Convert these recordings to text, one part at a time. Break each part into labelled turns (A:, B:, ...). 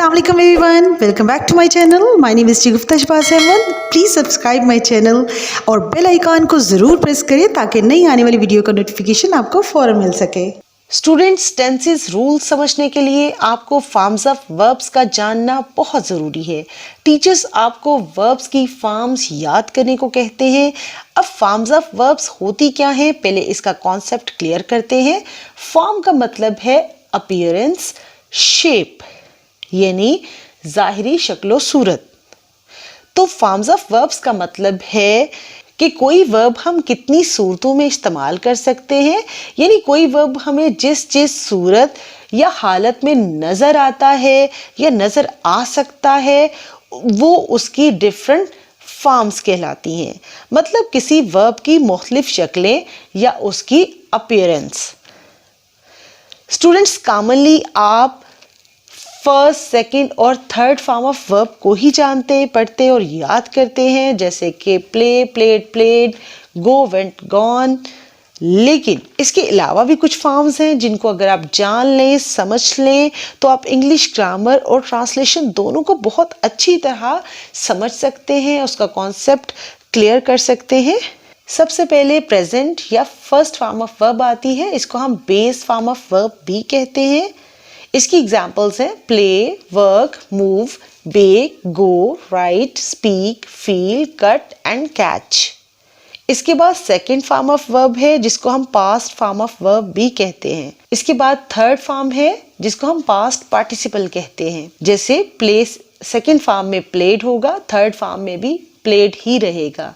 A: Assalamualaikum everyone, welcome back to my channel. My name is Gupta Shahbaz Ahmed. Please subscribe my channel और bell icon को ज़रूर press करें ताकि नई आने वाली वीडियो का नोटिफिकेशन आपको फौरन मिल सके।
B: स्टूडेंट्स, टेंसेस रूल समझने के लिए आपको फॉर्म्स ऑफ वर्ब्स का जानना बहुत ज़रूरी है। टीचर्स आपको वर्ब्स की फॉर्म्स याद करने को कहते हैं। अब फॉर्म्स ऑफ वर्ब्स होती क्या हैं, पहले इसका कॉन्सेप्ट क्लियर करते हैं। फॉर्म का मतलब है अपीयरेंस, शेप यानी ज़ाहिरी शक्लो सूरत। तो फॉर्म्स ऑफ वर्ब्स का मतलब है कि कोई वर्ब हम कितनी सूरतों में इस्तेमाल कर सकते हैं, यानी कोई वर्ब हमें जिस जिस सूरत या हालत में नज़र आता है या नज़र आ सकता है वो उसकी डिफरेंट फॉर्म्स कहलाती हैं। मतलब किसी वर्ब की मुख्तलिफ शक्लें या उसकी अपीयरेंस। स्टूडेंट्स, कॉमनली आप फर्स्ट, सेकंड और थर्ड फॉर्म ऑफ वर्ब को ही जानते, पढ़ते और याद करते हैं, जैसे कि प्ले, प्लेड, प्लेड, गो, वेंट, गॉन। लेकिन इसके अलावा भी कुछ फॉर्म्स हैं जिनको अगर आप जान लें, समझ लें तो आप इंग्लिश ग्रामर और ट्रांसलेशन दोनों को बहुत अच्छी तरह समझ सकते हैं, उसका कॉन्सेप्ट क्लियर कर सकते हैं। सबसे पहले प्रेजेंट या फर्स्ट फॉर्म ऑफ वर्ब आती है, इसको हम बेस फॉर्म ऑफ वर्ब भी कहते हैं। इसकी एग्जाम्पल्स हैं play, work, move, bake, go, write, speak, feel, cut and catch. इसके बाद सेकंड फॉर्म ऑफ वर्ब है जिसको हम पास्ट फॉर्म ऑफ वर्ब भी कहते हैं। इसके बाद थर्ड फॉर्म है जिसको हम पास्ट पार्टिसिपल कहते हैं। जैसे प्ले सेकंड फॉर्म में प्लेड होगा, थर्ड फॉर्म में भी प्लेड ही रहेगा।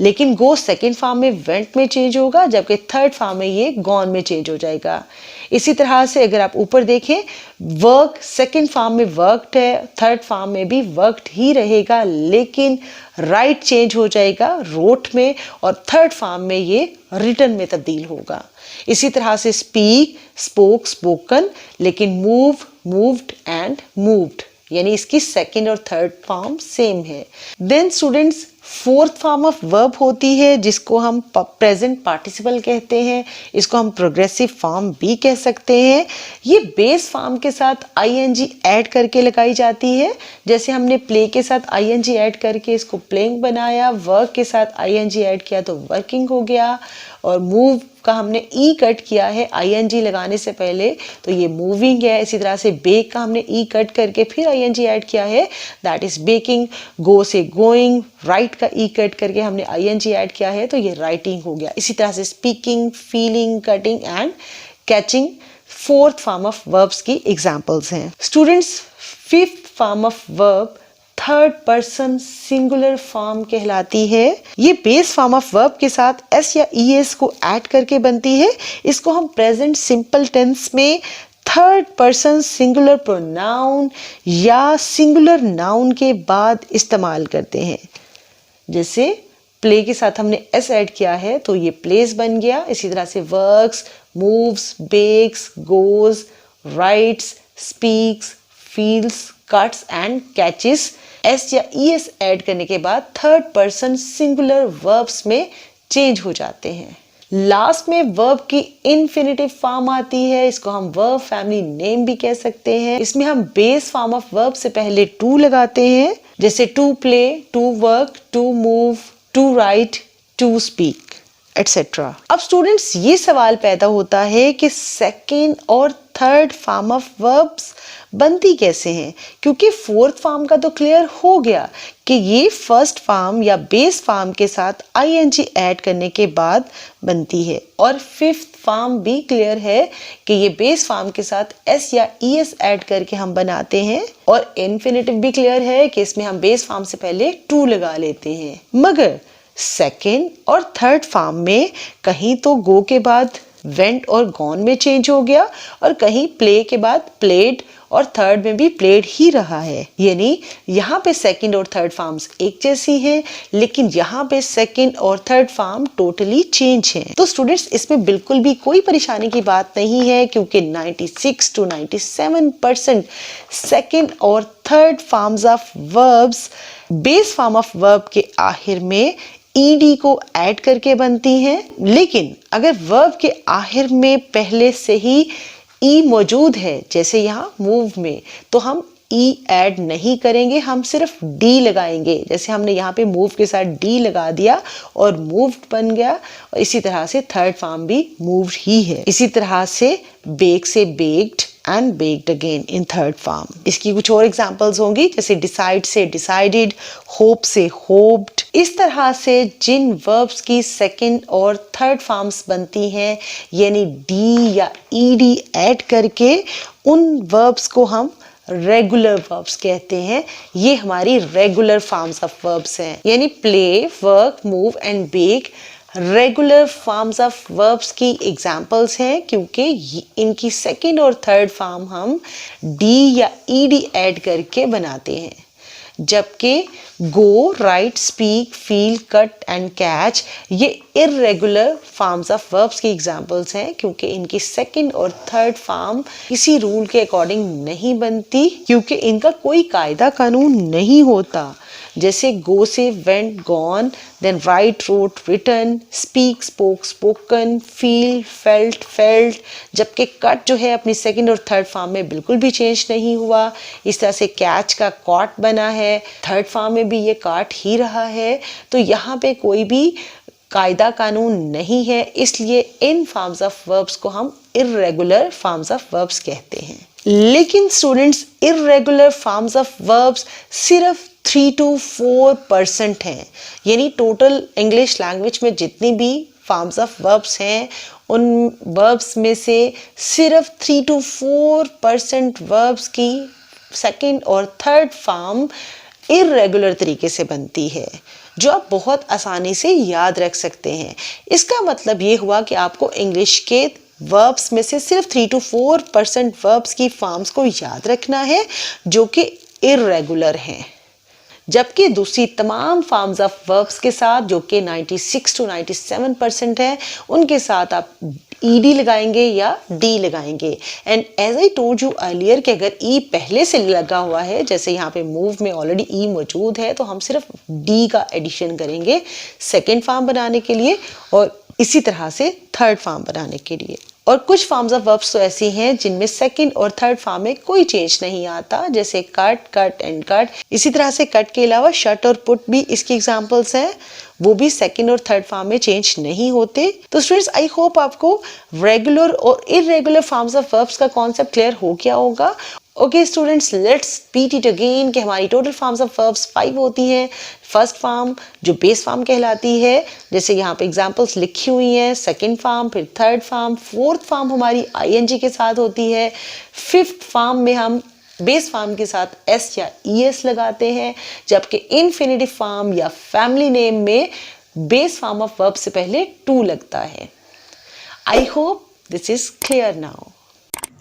B: लेकिन गो सेकंड फॉर्म में वेंट में चेंज होगा, जबकि थर्ड फॉर्म में ये गॉन में चेंज हो जाएगा। इसी तरह से अगर आप ऊपर देखें, वर्क सेकंड फॉर्म में वर्कड है, थर्ड फॉर्म में भी वर्कड ही रहेगा, लेकिन राइट चेंज हो जाएगा रोट में और थर्ड फॉर्म में ये रिटन में तब्दील होगा। इसी तरह से स्पीक, स्पोक, स्पोकन, लेकिन मूव, मूव्ड एंड मूव्ड, यानी इसकी सेकंड और थर्ड फॉर्म सेम है। Then students, fourth form of verb होती है जिसको हम प्रेजेंट पार्टिसिपल कहते हैं। इसको हम प्रोग्रेसिव फॉर्म भी कह सकते हैं। ये बेस फॉर्म के साथ आईएनजी ऐड करके लगाई जाती है। जैसे हमने प्ले के साथ आईएनजी ऐड करके इसको प्लेइंग बनाया, वर्क के साथ आईएनजी ऐड किया तो वर्किंग हो गया, और मूव का हमने ई कट किया है आईएनजी लगाने से पहले तो ये मूविंग है। इसी तरह से बेक का हमने ई कट करके फिर आईएनजी ऐड किया है, दैट इज बेकिंग। गो से गोइंग, राइट का ई कट करके हमने आईएनजी ऐड किया है तो ये राइटिंग हो गया। इसी तरह से speaking, feeling, cutting and catching fourth form of verbs की एग्जांपल्स हैं। Students, fifth form of verb third person singular form कहलाती है। ये बेस फॉर्म ऑफ वर्ब के साथ एस या ईएस को ऐड करके बनती है। इसको हम प्रेजेंट सिंपल टेंस में थर्ड पर्सन सिंगुलर प्रोनाउन या सिंगुलर नाउन के बाद इस्तेमाल करते हैं। जैसे प्ले के साथ हमने एस ऐड किया है तो ये प्लेस बन गया। इसी तरह से works, moves, bakes, goes, writes, speaks, feels, cuts and catches S या ईएस ऐड करने के बाद थर्ड पर्सन सिंगुलर वर्ब्स में चेंज हो जाते हैं। लास्ट में वर्ब की इन्फिनिटिव फॉर्म आती है, इसको हम वर्ब फैमिली नेम भी कह सकते हैं। इसमें हम बेस फॉर्म ऑफ वर्ब से पहले टू लगाते हैं, जैसे to play, to work, to move, to write, to speak etcetera. अब स्टूडेंट्स, ये सवाल पैदा होता है कि सेकेंड और थर्ड फॉर्म ऑफ वर्ब्स बनती कैसे हैं, क्योंकि फोर्थ फॉर्म का तो क्लियर हो गया कि ये फर्स्ट फॉर्म या बेस फॉर्म के साथ आईएनजी ऐड करने के बाद बनती है, और फिफ्थ फॉर्म भी क्लियर है कि ये बेस फॉर्म के साथ एस या ईएस ऐड करके हम बनाते हैं, और इन्फिनिटिव भी क्लियर है कि इसमें हम बेस फॉर्म से पहले टू लगा लेते हैं। मगर सेकेंड और थर्ड फॉर्म में कहीं तो गो के बाद वेंट और गॉन में चेंज हो गया, और कहीं प्ले के बाद प्लेड और थर्ड में भी प्लेड ही रहा है। यानी यहाँ पे सेकंड और थर्ड फॉर्म्स एक जैसी हैं, लेकिन यहाँ पे सेकंड और थर्ड फॉर्म टोटली चेंज हैं। तो स्टूडेंट्स, इसमें बिल्कुल भी कोई परेशानी की बात नहीं है, क्योंकि 96 to 97% सेकंड और third forms of verbs base form of verb के आखिर में ईडी को ऐड करके बनती हैं। लेकिन अगर वर्ब के आखिर में पहले से ही ई मौजूद है, जैसे यहाँ मूव में, तो हम ई ऐड नहीं करेंगे, हम सिर्फ डी लगाएंगे। जैसे हमने यहाँ पे मूव के साथ डी लगा दिया और मूव्ड बन गया, और इसी तरह से थर्ड फॉर्म भी मूव्ड ही है। इसी तरह से बेक से baked and baked again in third form. इसकी कुछ और एग्जांपल्स होंगी, जैसे डिसाइड से डिसाइडेड, होप से होप्ड। इस तरह से जिन वर्ब्स की सेकंड और थर्ड फॉर्म्स बनती हैं, यानी डी या ईडी ऐड करके, उन वर्ब्स को हम रेगुलर वर्ब्स कहते हैं। ये हमारी रेगुलर फॉर्म्स ऑफ वर्ब्स हैं, यानी play, work, move and bake regular forms of verbs की एग्जाम्पल्स हैं, क्योंकि इनकी सेकंड और थर्ड फॉर्म हम डी या ईडी ऐड करके बनाते हैं। जबकि go, write, speak, feel, cut and catch ये इर्रेगुलर फॉर्म्स ऑफ वर्ब्स की एग्जाम्पल्स हैं, क्योंकि इनकी सेकंड और थर्ड फॉर्म किसी रूल के अकॉर्डिंग नहीं बनती, क्योंकि इनका कोई कायदा कानून नहीं होता। जैसे गो से went, gone, then write, wrote, written, speak, spoke, spoken, feel, felt, felt. जबकि कट जो है अपनी सेकंड और थर्ड फॉर्म में बिल्कुल भी चेंज नहीं हुआ। इस तरह से कैच का कॉट बना है, थर्ड फॉर्म में भी ये काट ही रहा है। तो यहाँ पे कोई भी कायदा कानून नहीं है, इसलिए इन फॉर्म्स ऑफ वर्ब्स को हम इर्रेगुलर फॉर्म्स ऑफ वर्ब्स कहते हैं। लेकिन students, irregular forms of verbs सिर्फ 3 to 4% हैं, यानी टोटल इंग्लिश लैंग्वेज में जितनी भी फॉर्म्स ऑफ वर्ब्स हैं, उन वर्ब्स में से सिर्फ 3 to 4% वर्ब्स की सेकंड और थर्ड फॉर्म इर्रेगुलर तरीके से बनती है, जो आप बहुत आसानी से याद रख सकते हैं। इसका मतलब ये हुआ कि आपको इंग्लिश के वर्ब्स में से सिर्फ 3 to 4% वर्ब्स की फॉर्म्स को याद रखना है जो कि इर्रेगुलर हैं, जबकि दूसरी तमाम फॉर्म्स ऑफ वर्ब्स के साथ जो कि 96 to 97% है, उनके साथ आप ईडी लगाएंगे या डी लगाएंगे। And as I told you earlier कि अगर ई पहले से लगा हुआ है, जैसे यहाँ पे मूव में ऑलरेडी ई मौजूद है, तो हम सिर्फ डी का एडिशन करेंगे सेकेंड फॉर्म बनाने के लिए, और इसी तरह से थर्ड फॉर्म बनाने के लिए। और कुछ फॉर्म्स ऑफ वर्ब्स तो ऐसी हैं जिनमें सेकंड और थर्ड फॉर्म में कोई चेंज नहीं आता, जैसे कट, कट एंड कट। इसी तरह से कट के अलावा शट और पुट भी इसकी एग्जांपल्स हैं, वो भी सेकंड और थर्ड फॉर्म में चेंज नहीं होते। तो स्टूडेंट्स, आई होप आपको रेगुलर और इर्रेगुलर फॉर्म्स ऑफ वर्ब्स का कॉन्सेप्ट क्लियर हो गया होगा। Okay students, let's repeat it again कि हमारी टोटल फॉर्म्स ऑफ वर्ब्स 5 होती हैं। फर्स्ट फॉर्म जो बेस फॉर्म कहलाती है, जैसे यहाँ पे एग्जांपल्स लिखी हुई हैं, सेकंड फॉर्म, फिर थर्ड फॉर्म, फोर्थ फॉर्म हमारी आईएनजी के साथ होती है, फिफ्थ फॉर्म में हम बेस फॉर्म के साथ एस या ईएस लगाते हैं, जबकि इन्फिनिटिव फॉर्म या फैमिली नेम में बेस फॉर्म ऑफ वर्ब से पहले टू लगता है। I hope this is clear now.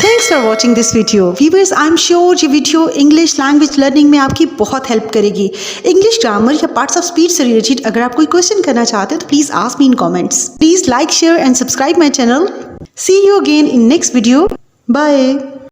A: Thanks for watching this video. Viewers, I am sure ये वीडियो इंग्लिश लैंग्वेज लर्निंग में आपकी बहुत हेल्प करेगी। इंग्लिश ग्रामर या पार्ट्स ऑफ स्पीच से रिलेटेड अगर आप कोई क्वेश्चन करना चाहते हो तो please ask me in comments. Please like, share and subscribe my channel. See you again in next video. Bye.